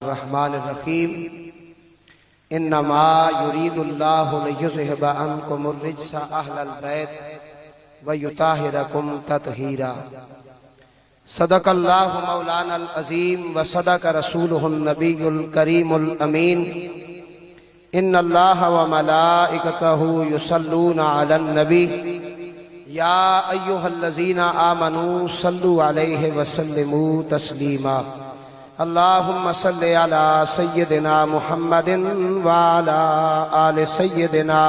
الرحمن الرحیم انما یرید اللہ لیذہب عنکم الرجس اہل البیت ویطہرکم تطہیرا۔ صدق اللہ مولانا العظیم وصدق رسولہ النبی الکریم الامین۔ ان اللہ وملائکتہ یصلون علی النبی یا ایہا الذین آمنوا صلوا علیہ وسلموا تسلیما۔ اللہم صلی علی سیدنا محمد وعلی آل سیدنا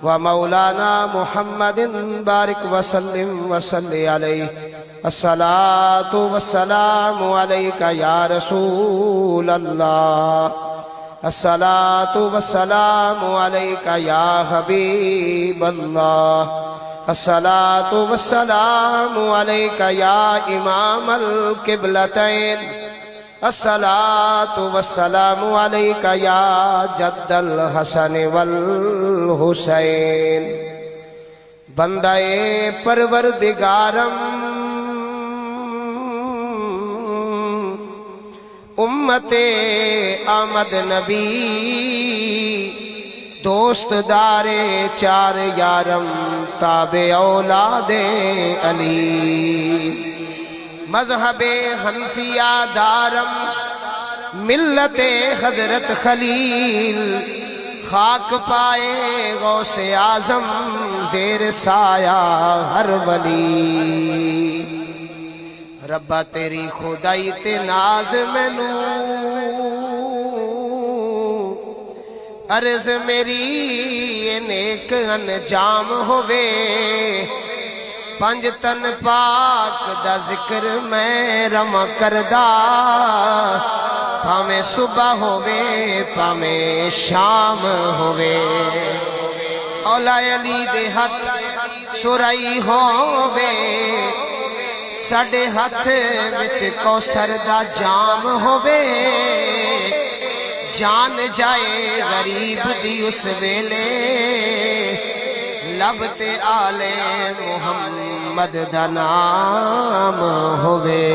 ومولانا محمد بارک وسلم وصلی علیہ۔ الصلاۃ والسلام علیک یا رسول اللہ، الصلاۃ والسلام علیک یا حبیب اللہ، الصلاۃ والسلام علیک یا امام القبلتین، الصلاۃ والسلام علیک یا جد الحسن والحسین۔ بندہ پروردگارم امت آمد نبی، دوست دار چار یارم تابع اولاد علی۔ مذہب حنفیہ دارم ملت حضرت خلیل، خاک پائے غوث اعظم زیر سایہ ہر ولی۔ ربا تیری خدائی تے ناز مینوں، عرض میری نیک انجام ہووے، پنج تن پاک دا ذکر میں رواں کردا، پاویں صبح ہووے پاویں شام ہووے، اولا علی دے ہاتھ سرائی ہووے، ساڈے ہاتھ وچ کوثر دا جام ہووے، جان جائے غریب دی اس ویلے، لب تے آل محمد دا نام ہووے۔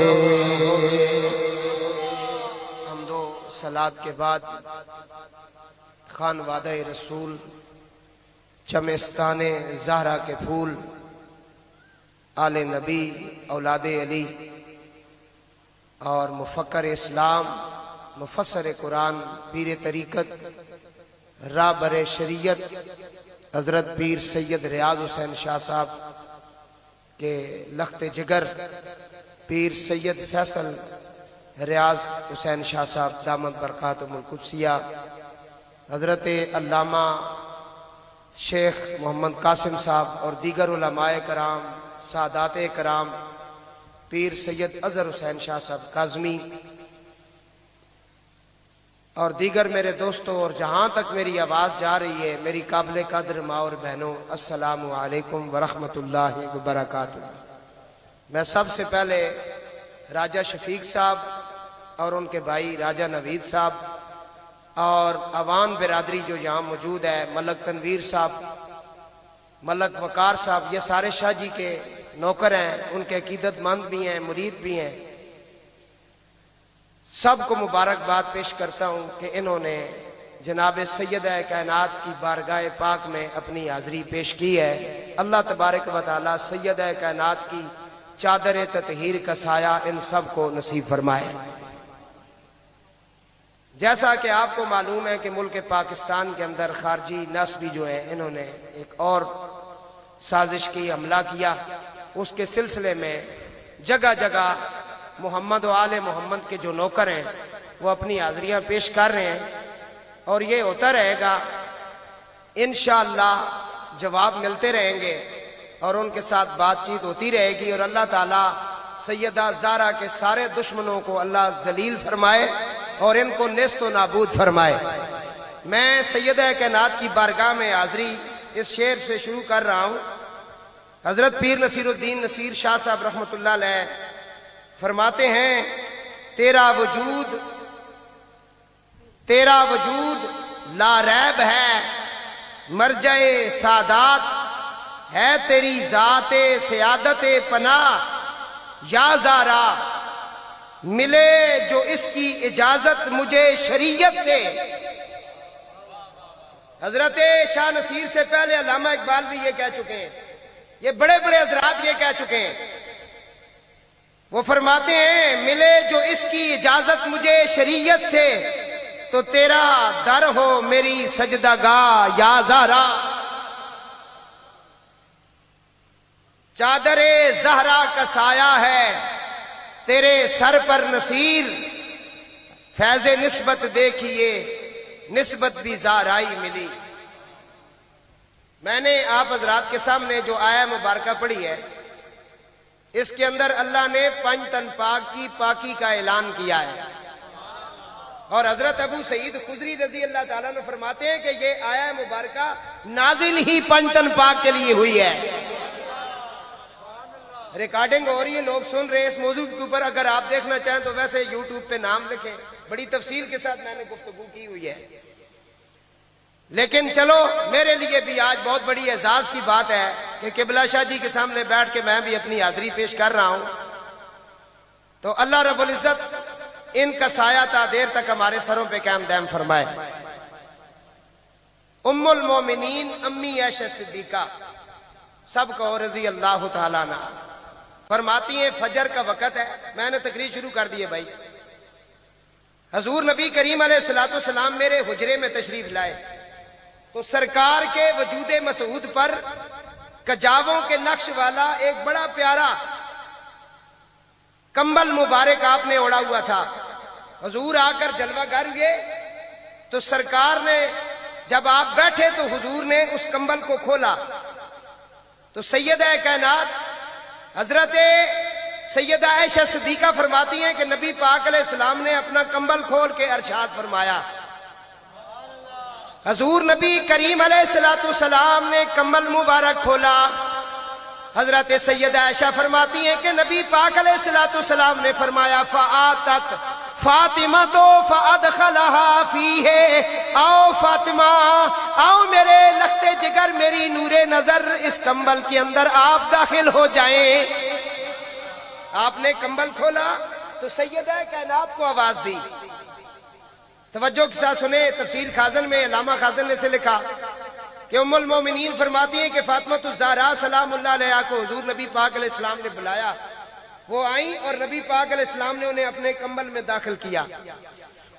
حمد و صلات کے بعد خانوادہ رسول، چمستان زہرا کے پھول، آل نبی، اولاد علی اور مفکر اسلام، مفسر قرآن، پیر طریقت، رہبر شریعت حضرت پیر سید ریاض حسین شاہ صاحب کے لخت جگر، پیر سید فیصل ریاض حسین شاہ صاحب دامت برکاتہم القدسیہ، حضرت علامہ شیخ محمد قاسم صاحب اور دیگر علماء کرام، سادات کرام، پیر سید اظہر حسین شاہ صاحب کاظمی اور دیگر میرے دوستوں، اور جہاں تک میری آواز جا رہی ہے، میری قابل قدر ماں اور بہنوں، السلام علیکم ورحمۃ اللہ وبرکاتہ۔ میں سب سے پہلے راجہ شفیق صاحب اور ان کے بھائی راجہ نوید صاحب اور عوام برادری جو یہاں موجود ہے، ملک تنویر صاحب، ملک وقار صاحب، یہ سارے شاہ جی کے نوکر ہیں، ان کے عقیدت مند بھی ہیں، مرید بھی ہیں، سب کو مبارکباد پیش کرتا ہوں کہ انہوں نے جناب سیدہ کائنات کی بارگاہ پاک میں اپنی حاضری پیش کی ہے۔ اللہ تبارک و تعالی سیدہ کائنات کی چادر تطہیر کا سایہ ان سب کو نصیب فرمائے۔ جیسا کہ آپ کو معلوم ہے کہ ملک پاکستان کے اندر خارجی نسبی جو ہیں، انہوں نے ایک اور سازش کی، حملہ کیا، اس کے سلسلے میں جگہ جگہ محمد و آل محمد کے جو نوکر ہیں وہ اپنی حاضریاں پیش کر رہے ہیں، اور یہ ہوتا رہے گا، انشاءاللہ جواب ملتے رہیں گے اور ان کے ساتھ بات چیت ہوتی رہے گی، اور اللہ تعالیٰ سیدہ زہرا کے سارے دشمنوں کو اللہ ذلیل فرمائے اور ان کو نیست و نابود فرمائے۔ میں سیدہ کائنات کی بارگاہ میں حاضری اس شعر سے شروع کر رہا ہوں۔ حضرت پیر نصیر الدین نصیر شاہ صاحب رحمۃ اللہ علیہ فرماتے ہیں، تیرا وجود لا ریب ہے، مرجع سعادت ہے تیری ذات سیادت پناہ، یا زہرا ملے جو اس کی اجازت مجھے شریعت سے. حضرت شاہ نصیر سے پہلے علامہ اقبال بھی یہ کہہ چکے ہیں, یہ بڑے بڑے حضرات یہ کہہ چکے ہیں. وہ فرماتے ہیں ملے جو اس کی اجازت مجھے شریعت سے, تو تیرا در ہو میری سجدہ گاہ یا زہرا. چادر زہرا کا سایہ ہے تیرے سر پر نصیر, فیض نسبت دیکھیے نسبت بھی زہرائی ملی. میں نے آپ حضرات کے سامنے جو آیہ مبارکہ پڑھی ہے, اس کے اندر اللہ نے پنج تن پاک کی پاکی کا اعلان کیا ہے, اور حضرت ابو سعید خدری رضی اللہ تعالیٰ نے فرماتے ہیں کہ یہ آیہ مبارکہ نازل ہی پنج تن پاک کے لیے ہوئی ہے. ریکارڈنگ ہو رہی ہے, لوگ سن رہے ہیں اس موضوع کے اوپر. اگر آپ دیکھنا چاہیں تو ویسے یوٹیوب پہ نام لکھیں, بڑی تفصیل کے ساتھ میں نے گفتگو کی ہوئی ہے. لیکن چلو میرے لیے بھی آج بہت بڑی اعزاز کی بات ہے کہ قبلہ شاہ جی کے سامنے بیٹھ کے میں بھی اپنی حاضری پیش کر رہا ہوں. تو اللہ رب العزت ان کا سایہ تا دیر تک ہمارے سروں پہ قائم دائم فرمائے. ام المومنین امی عائشہ صدیقہ سب کو رضی اللہ تعالیٰ عنہ فرماتی ہیں فجر کا وقت ہے. میں نے تقریر شروع کر دی ہے بھائی. حضور نبی کریم علیہ الصلوۃ والسلام میرے حجرے میں تشریف لائے تو سرکار کے وجود مسعود پر کجاووں کے نقش والا ایک بڑا پیارا کمبل مبارک آپ نے اوڑا ہوا تھا. حضور آ کر جلوہ گر ہوئے تو سرکار نے جب آپ بیٹھے تو حضور نے اس کمبل کو کھولا تو سیدہ کائنات حضرت سیدہ عائشہ صدیقہ فرماتی ہیں کہ نبی پاک علیہ السلام نے اپنا کمبل کھول کے ارشاد فرمایا. حضور نبی کریم علیہ السلام نے کمبل مبارک کھولا. حضرت سیدہ عائشہ فرماتی ہیں کہ نبی پاک علیہ السلام نے فرمایا فآتت فاطمہ تو فادخلہا فیہ, آؤ فاطمہ آؤ میرے لختے جگر میری نور نظر اس کمبل کے اندر آپ داخل ہو جائیں. آپ نے کمبل کھولا تو سیدہ کائنات کو آواز دی. توجہ کے ساتھ سنیں, تفسیر خازن میں علامہ خازن نے سے لکھا کہ ام المومنین فرماتی ہیں کہ فاطمہ الزہرا سلام اللہ علیہا کو حضور نبی پاک علیہ السلام نے بلایا. وہ آئیں اور نبی پاک علیہ السلام نے انہیں اپنے کمبل میں داخل کیا.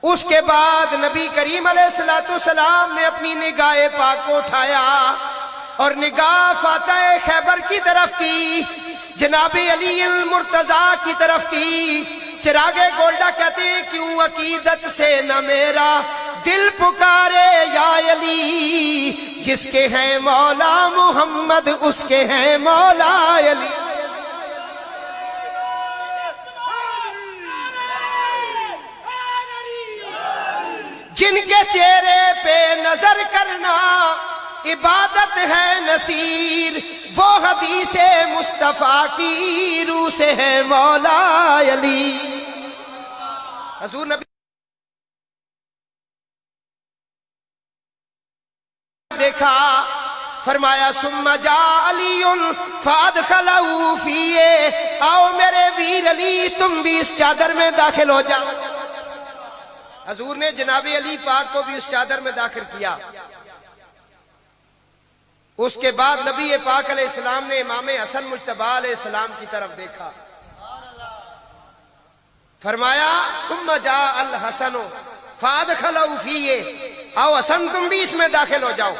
اس کے بعد نبی کریم علیہ السلام نے اپنی نگاہ پاک کو اٹھایا اور نگاہ فاتح خیبر کی طرف کی, جناب علی المرتضیٰ کی طرف کی. چراغ گولڈا کہتے ہیں کیوں عقیدت سے نہ میرا دل پکارے یا علی, جس کے ہیں مولا محمد اس کے ہیں مولا علی. جن کے چہرے پہ نظر کرنا عبادت ہے نصیر, وہ حدیث مصطفیٰ کی روح سے ہے مولا علی. حضور نبی دیکھا فرمایا ثم جاء علی فادخلہ فیہ, آؤ میرے ویر علی تم بھی اس چادر میں داخل ہو جاؤ. حضور نے جناب علی پاک کو بھی اس چادر میں داخل کیا. اس کے بعد نبی پاک علیہ السلام نے امام حسن مجتبی علیہ السلام کی طرف دیکھا, فرمایا ثم جاء الحسن فادخلہ فیہ, آؤ حسن تم بھی اس میں داخل ہو جاؤ.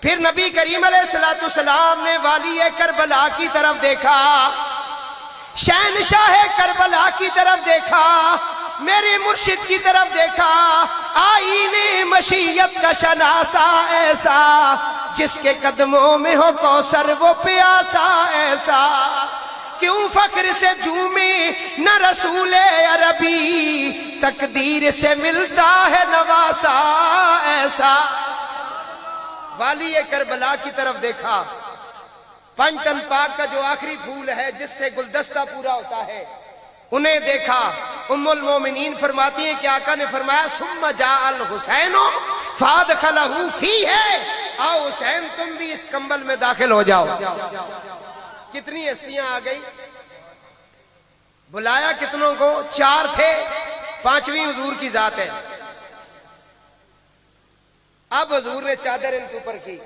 پھر نبی کریم علیہ السلام نے والی کربلا کی طرف دیکھا, شہنشاہ کربلا کی طرف دیکھا, میرے مرشد کی طرف دیکھا. آئینے مشیت کا شناسا ایسا, جس کے قدموں میں ہو کوثر وہ پیاسا ایسا. کیوں فخر سے جھومے نہ رسول عربی, تقدیر سے ملتا ہے نواسا ایسا. والی کربلا کی طرف دیکھا. پنج تن پاک کا جو آخری پھول ہے جس سے گلدستہ پورا ہوتا ہے انہیں دیکھا. ام المومنین فرماتی ہیں کہ آقا نے فرمایا ثم جاء الحسین فادخلہ فیہ, آؤ حسین تم بھی اس کمبل میں داخل ہو جاؤ. کتنی ہستیاں آ گئی. بلایا کتنوں کو؟ 4 تھے، 5ویں حضور کی ذات ہے۔ اب حضور نے چادر ان کے اوپر کی،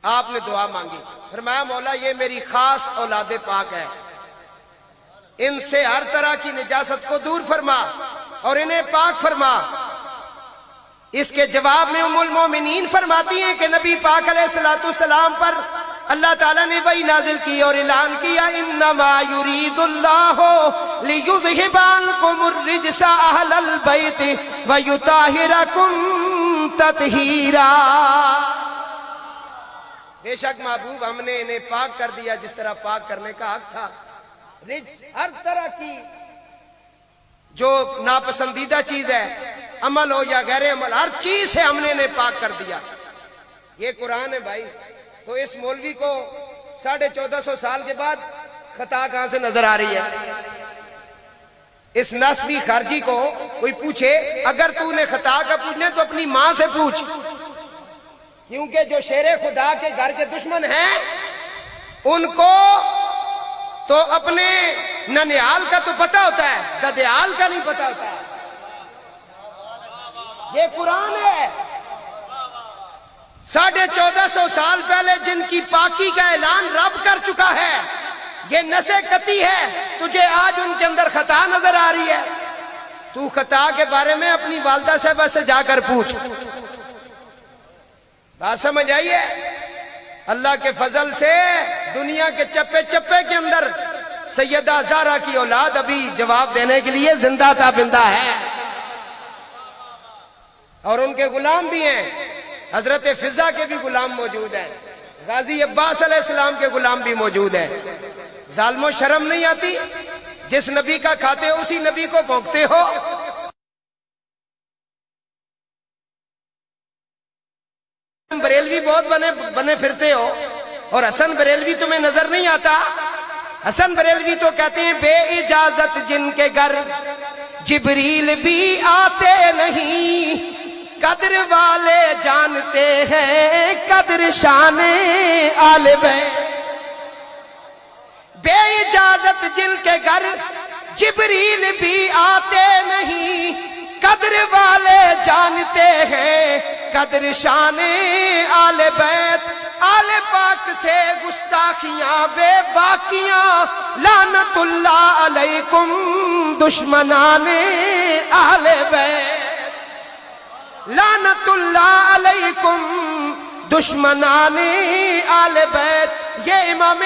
آپ نے دعا مانگی، فرمایا مولا یہ میری خاص اولاد پاک ہے، ان سے ہر طرح کی نجاست کو دور فرما اور انہیں پاک فرما۔ اس کے جواب میں ام المومنین فرماتی ہیں کہ نبی پاک علیہ الصلوۃ والسلام پر اللہ تعالیٰ نے وحی نازل کی اور اعلان کیا انما یرید اللہ لیذھب عنکم الرجس اہل البیت ویطہرکم تطہیرا۔ بے شک محبوب ہم نے انہیں پاک کر دیا جس طرح پاک کرنے کا حق تھا۔ رجس ہر طرح کی جو ناپسندیدہ چیز ہے، عمل ہو یا غیر عمل، ہر چیز سے ہم نے انہیں پاک کر دیا۔ یہ قرآن ہے بھائی۔ تو اس مولوی کو 1450 سال کے بعد خطا کہاں سے نظر آ رہی ہے؟ اس نسبی خارجی کو کوئی پوچھے، اگر تو نے خطا کا پوچھنے تو اپنی ماں سے پوچھ، کیونکہ جو شیر خدا کے گھر کے دشمن ہیں ان کو تو اپنے ننیال کا تو پتہ ہوتا ہے، ددیال کا نہیں پتہ ہوتا ہے۔ یہ قرآن ہے۔ 1450 سال پہلے جن کی پاکی کا اعلان رب کر چکا ہے، یہ نسے قطعی ہے، تجھے آج ان کے اندر خطا نظر آ رہی ہے۔ تو خطا کے بارے میں اپنی والدہ صاحبہ سے جا کر پوچھ۔ بات سمجھ آئیے؟ اللہ کے فضل سے دنیا کے چپے چپے کے اندر سیدہ زہرا کی اولاد ابھی جواب دینے کے لیے زندہ تابندہ ہے، اور ان کے غلام بھی ہیں۔ حضرت فضا کے بھی غلام موجود ہیں، غازی عباس علیہ السلام کے غلام بھی موجود ہیں۔ ظالموں شرم نہیں آتی؟ جس نبی کا کھاتے ہو اسی نبی کو بھونکتے ہو۔ بریلوی بہت بنے پھرتے ہو، اور حسن بریلوی تمہیں نظر نہیں آتا؟ حسن بریلوی تو کہتے ہیں بے اجازت جن کے گھر جبریل بھی آتے نہیں، قدر والے جانتے ہیں قدر شان آل بیت۔ بے اجازت جن کے گھر جبریل بھی آتے نہیں، قدر والے جانتے ہیں قدر شان آل بیت۔ آل پاک سے گستاخیاں بے باقیاں، لعنت اللہ علیکم دشمنان آل بیت۔ لعنت اللہ علیکم دشمنان آل بیت۔ یہ امام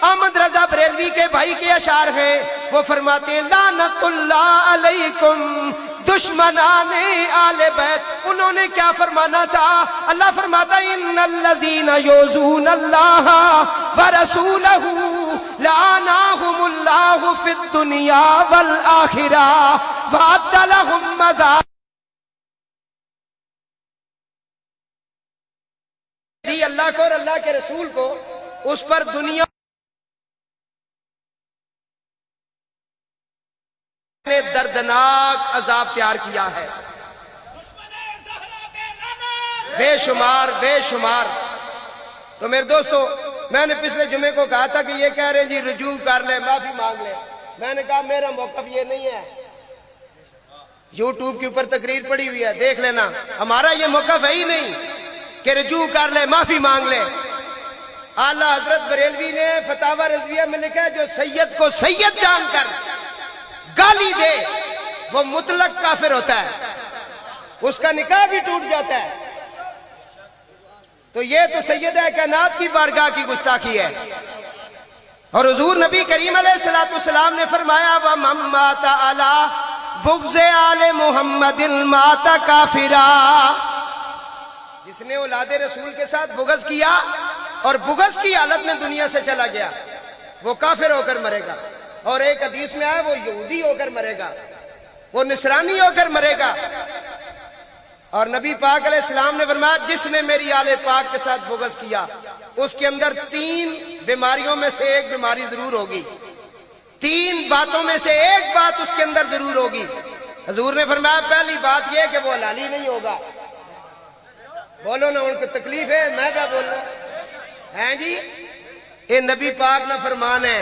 احمد رضا بریلوی کے بھائی کے اشعار ہیں، وہ فرماتے ہیں لعنت اللہ علیکم دشمنان آل بیت۔ انہوں نے کیا فرمانا تھا؟ اللہ فرماتا ہے ان الذین یؤذون اللہ ورسولہ لعناہم اللہ فی الدنیا والآخرہ وأعد لہم عذاب۔ اللہ کو اور اللہ کے رسول کو اس پر دنیا نے دردناک عذاب تیار کیا ہے، بے شمار بے شمار۔ تو میرے دوستو، میں نے پچھلے جمعے کو کہا تھا کہ یہ کہہ رہے ہیں جی رجوع کر لیں، معافی مانگ لیں۔ میں نے کہا میرا موقف یہ نہیں ہے، یوٹیوب کے اوپر تقریر پڑی ہوئی ہے، دیکھ لینا، ہمارا یہ موقف ہے ہی نہیں کہ رجوع کر لے، معافی مانگ لے۔ اعلیٰ حضرت بریلوی نے فتاوی رضویہ میں لکھا ہے جو سید کو سید جان کر گالی دے وہ مطلق کافر ہوتا ہے، اس کا نکاح بھی ٹوٹ جاتا ہے۔ تو یہ تو سید کائنات کی بارگاہ کی گستاخی ہے۔ اور حضور نبی کریم علیہ الصلوۃ والسلام نے فرمایا وَمَن مَّاتَ عَلَىٰ بُغْضِ آلِ مُحَمَّدٍ مَّاتَ کَافِرًا۔ جس نے اولاد رسول کے ساتھ بغض کیا اور بغض کی حالت میں دنیا سے چلا گیا، وہ کافر ہو کر مرے گا۔ اور ایک حدیث میں آیا وہ یہودی ہو کر مرے گا، وہ نصرانی ہو کر مرے گا۔ اور نبی پاک علیہ السلام نے فرمایا جس نے میری آل پاک کے ساتھ بغض کیا اس کے اندر 3 بیماریوں میں سے ایک بیماری ضرور ہوگی، 3 باتوں میں سے ایک بات اس کے اندر ضرور ہوگی۔ حضور نے فرمایا پہلی بات یہ کہ وہ حلالی نہیں ہوگا۔ بولو نا، ان کو تکلیف ہے، میں کیا بول رہا ہوں؟ ہیں جی، یہ نبی پاک نہ فرمان ہے۔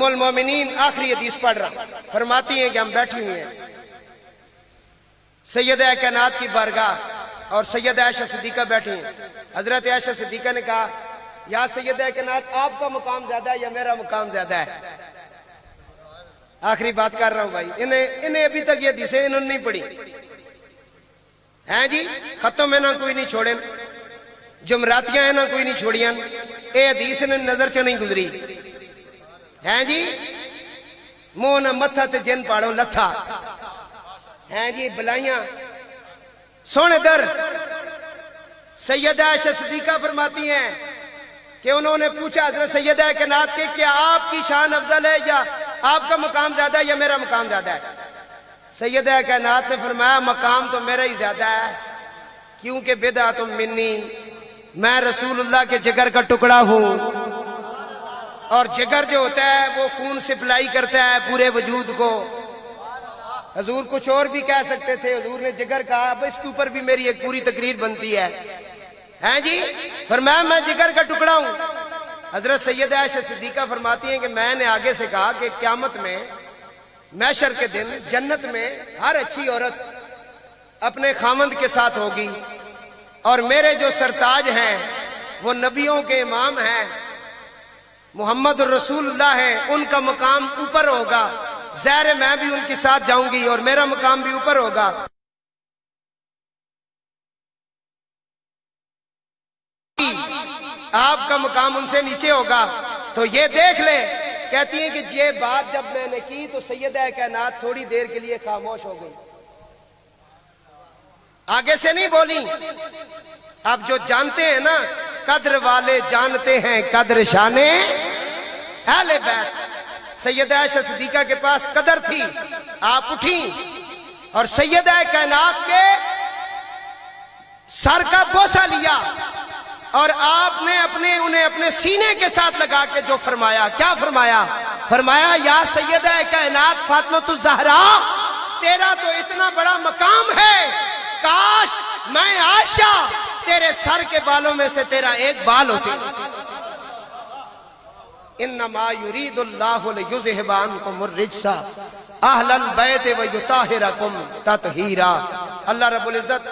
ام المومنین آخری حدیث پڑھ رہا ہوں، فرماتی ہیں کہ ہم بیٹھی ہوئی ہیں سیدہ کائنات کی بارگاہ اور سیدہ عائشہ صدیقہ بیٹھی ہیں. حضرت عائشہ صدیقہ نے کہا یا سیدہ کائنات آپ کا مقام زیادہ ہے یا میرا مقام زیادہ ہے؟ آخری بات کر رہا ہوں بھائی، انہیں ابھی تک یہ حدیثیں انہوں نے نہیں پڑھی ہیں جی. ختم ہے نا کوئی نہیں چھوڑیں، جمراتیاں ہیں نا کوئی نہیں چھوڑیاں، اے حدیث نے نظر چ نہیں گزری ہیں جی. منہ نہ متھا تے جن پاڑوں لتھا ہیں جی بلائیاں. سونے در سیدہ عائشہ صدیقہ فرماتی ہیں کہ انہوں نے پوچھا حضرت سیدہ کائنات کے کیا آپ کی شان افضل ہے یا آپ کا مقام زیادہ ہے یا میرا مقام زیادہ ہے؟ سیدہ کائنات نے فرمایا مقام تو میرا ہی زیادہ ہے، کیونکہ بدعۃ منی، میں رسول اللہ کے جگر کا ٹکڑا ہوں، اور جگر جو ہوتا ہے وہ خون سپلائی کرتا ہے پورے وجود کو. حضور کچھ اور بھی کہہ سکتے تھے، حضور نے جگر کہا، اب اس کے اوپر بھی میری ایک پوری تقریر بنتی ہے ہیں جی. فرمایا میں جگر کا ٹکڑا ہوں. حضرت سیدہ عائشہ صدیقہ فرماتی ہیں کہ میں نے آگے سے کہا کہ قیامت میں محشر کے دن جنت میں ہر اچھی عورت اپنے خاوند کے ساتھ ہوگی، اور میرے جو سرتاج ہیں وہ نبیوں کے امام ہیں، محمد الرسول اللہ ہیں، ان کا مقام اوپر ہوگا. ظاہر ہے میں بھی ان کے ساتھ جاؤں گی اور میرا مقام بھی اوپر ہوگا. آپ کا مقام ان سے نیچے ہوگا. تو یہ دیکھ لیں. کہتی ہیں کہ یہ بات جب میں نے کی تو سیدہ کائنات تھوڑی دیر کے لیے خاموش ہو گئی، آگے سے نہیں بولی. اب جو جانتے ہیں نا قدر والے جانتے ہیں قدر شانے اہل بیت. سیدہ عائشہ صدیقہ کے پاس قدر تھی، آپ اٹھیں اور سیدہ کائنات کے سر کا بوسہ لیا اور آپ نے انہیں اپنے سینے کے ساتھ لگا کے جو فرمایا، کیا فرمایا؟ فرمایا یا سیدہ کائنات فاطمہ الزہرا، تیرا تو اتنا بڑا مقام ہے، کاش میں عائشہ تیرے سر کے بالوں میں سے تیرا ایک بال ہوتی. انما یرید اللہ لیذھب عنکم الرجس اہل البیت ویطہرکم تطہیرا. اللہ رب العزت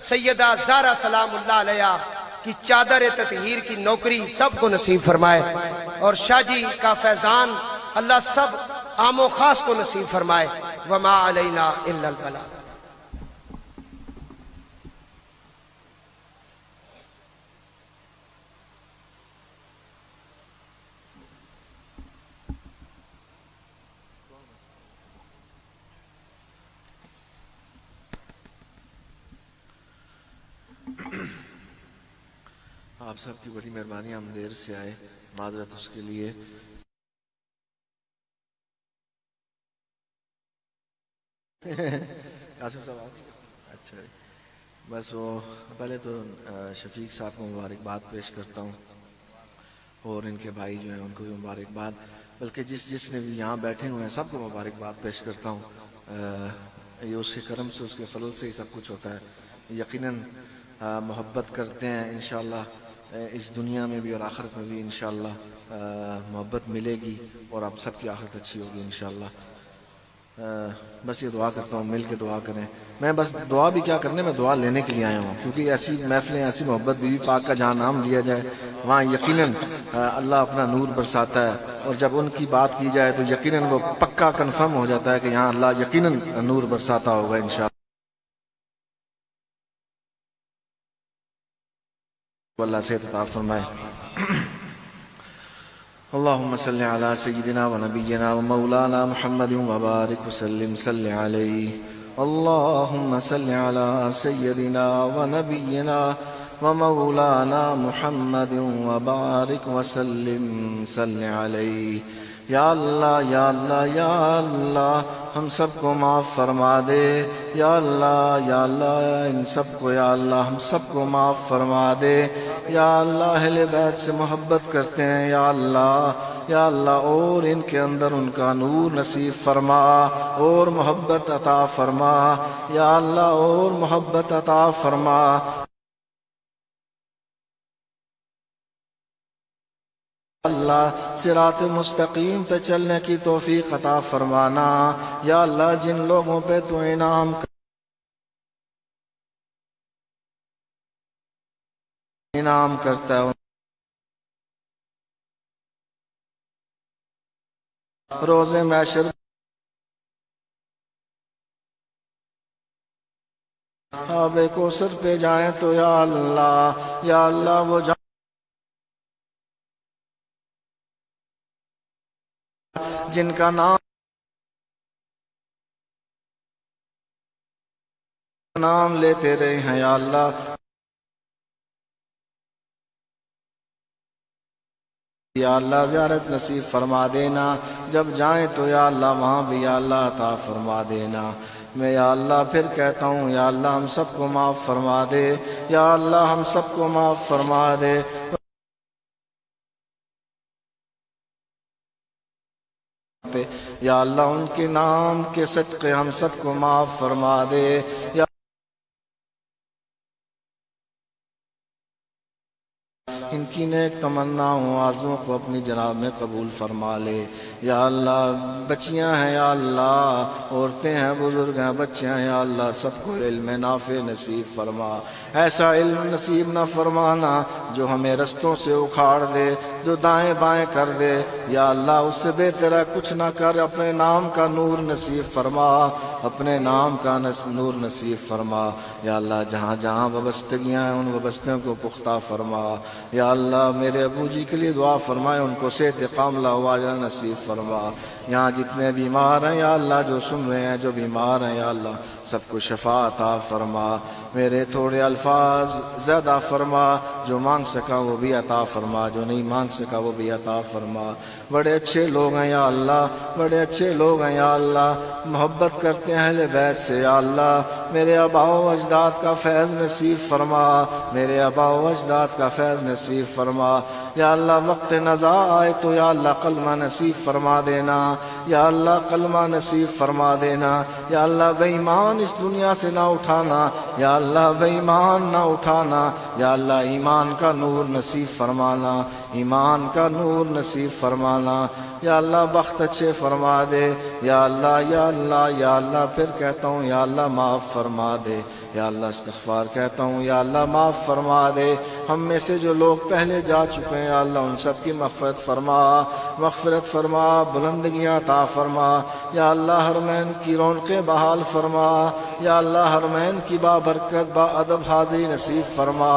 سیدہ زہرا سلام اللہ علیہا کی چادر تطہیر کی نوکری سب کو نصیب فرمائے، اور شاہ جی کا فیضان اللہ سب عام و خاص کو نصیب فرمائے. وما علینا الا البلاغ. آپ سب کی بڑی مہربانی، ہم دیر سے آئے، معذرت اس کے لیے. قاسم صاحب اچھا، بس وہ پہلے تو شفیق صاحب کو مبارکباد پیش کرتا ہوں، اور ان کے بھائی جو ہیں ان کو بھی مبارکباد، بلکہ جس نے بھی یہاں بیٹھے ہوئے ہیں سب کو مبارکباد پیش کرتا ہوں. یہ اس کے کرم سے، اس کے فضل سے ہی سب کچھ ہوتا ہے. یقیناً محبت کرتے ہیں، انشاءاللہ اس دنیا میں بھی اور آخرت میں بھی انشاءاللہ محبت ملے گی اور آپ سب کی آخرت اچھی ہوگی انشاءاللہ. بس یہ دعا کرتا ہوں، مل کے دعا کریں. میں بس دعا بھی کیا کرنے، میں دعا لینے کے لیے آیا ہوں، کیونکہ ایسی محفلیں، ایسی محبت بی بی پاک کا جہاں نام لیا جائے وہاں یقیناً اللہ اپنا نور برساتا ہے، اور جب ان کی بات کی جائے تو یقیناً وہ پکا کنفرم ہو جاتا ہے کہ یہاں اللہ یقیناً نور برساتا ہوگا انشاءاللہ. اللہ سے عطا فرمائے. اللہم صلی علی سیدنا و نبینا و مولانا محمد وبارک وسلم صلی علیہ. اللہم صلی علی سیدنا و نبینا و مولانا محمد وبارک وسلم صلی علیہ. یا اللہ یا اللہ یا اللہ ہم سب کو معاف فرما دے. یا اللہ ان سب کو، یا اللہ ہم سب کو معاف فرما دے. یا اللہ اہل بیت سے محبت کرتے ہیں، یا اللہ اور ان کے اندر ان کا نور نصیب فرما اور محبت عطا فرما. یا اللہ اور محبت عطا فرما. اللہ صراط مستقیم پہ چلنے کی توفیق عطا فرمانا۔ یا اللہ جن لوگوں پہ تو انعام کرتا ہے روز محشر آب کوثر پہ جائیں تو یا اللہ وہ جن کا نام لیتے رہے ہیں یا اللہ یا اللہ زیارت نصیب فرما دینا، جب جائیں تو یا اللہ وہاں بھی یا اللہ عطا فرما دینا۔ میں یا اللہ پھر کہتا ہوں یا اللہ ہم سب کو معاف فرما دے، یا اللہ ہم سب کو معاف فرما دے، یا اللہ ان کے نام کے صدقے ہم سب کو معاف فرما دے، یا ان کی نیک تمناؤں آرزوؤں کو اپنی جناب میں قبول فرما لے۔ یا اللہ بچیاں ہیں یا اللہ، عورتیں ہیں، بزرگ ہیں، بچے ہیں یا اللہ، سب کو علم نافع نصیب فرما۔ ایسا علم نصیب نہ فرمانا جو ہمیں رستوں سے اکھاڑ دے، جو دائیں بائیں کر دے، یا اللہ اس سے بہتر ہے کچھ نہ کر، اپنے نام کا نور نصیب فرما، اپنے نام کا نور نصیب فرما۔ یا اللہ جہاں جہاں وابستگیاں ہیں ان وابستگیوں کو پختہ فرما۔ یا اللہ میرے ابو جی کے لیے دعا فرمائے، ان کو صحت کاملہ واجہ نصیب فرما۔ یہاں جتنے بیمار ہیں یا اللہ، جو سن رہے ہیں جو بیمار ہیں یا اللہ، سب کو شفا عطا فرما۔ میرے تھوڑے الفاظ زیادہ فرما، جو مانگ سکا وہ بھی عطا فرما، جو نہیں مانگ سکا وہ بھی عطا فرما۔ بڑے اچھے لوگ ہیں یا اللہ، بڑے اچھے لوگ ہیں یا اللہ، محبت کرتے ہیں اہل بیت سے یا اللہ۔ میرے آباء و اجداد کا فیض نصیب فرما، میرے آباء و اجداد کا فیض نصیب فرما۔ یا اللہ وقت نزا آئے تو یا اللہ کلمہ نصیب فرما دینا، یا اللہ کلمہ نصیب فرما دینا۔ یا اللہ بے ایمان اس دنیا سے نہ اٹھانا، یا اللہ بے ایمان نہ اٹھانا، یا اللہ ایمان کا نور نصیب فرمانا، ایمان کا نور نصیب فرمانا۔ یا اللہ بخت اچھے فرما دے، یا اللہ یا اللہ یا اللہ پھر کہتا ہوں یا اللہ معاف فرما دے، یا اللہ استغفار کہتا ہوں یا اللہ معاف فرما دے۔ ہم میں سے جو لوگ پہلے جا چکے ہیں یا اللہ ان سب کی مغفرت فرما، مغفرت فرما، بلندگیاں عطا فرما۔ یا اللہ حرمین کی رونقیں بحال فرما، یا اللہ حرمین کی بابرکت با ادب حاضری نصیب فرما۔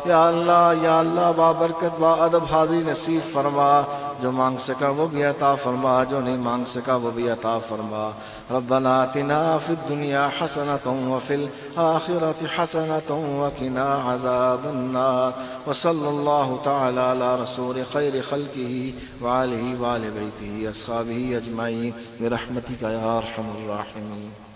یا اللہ بابرکت با ادب حاضری نصیب فرما۔ جو مانگ سکا وہ بھی عطا فرما، جو نہیں مانگ سکا وہ بھی عطا فرما۔ ربنا آتنا فی الدنیا حسنۃ وفی الآخرۃ حسنۃ وقنا عذاب النار، وصلی اللہ تعالی علی رسول خیر خلقہ وآلہ وآل بیتہ اصحابہ اجمعین برحمتک یا ارحم الراحمین۔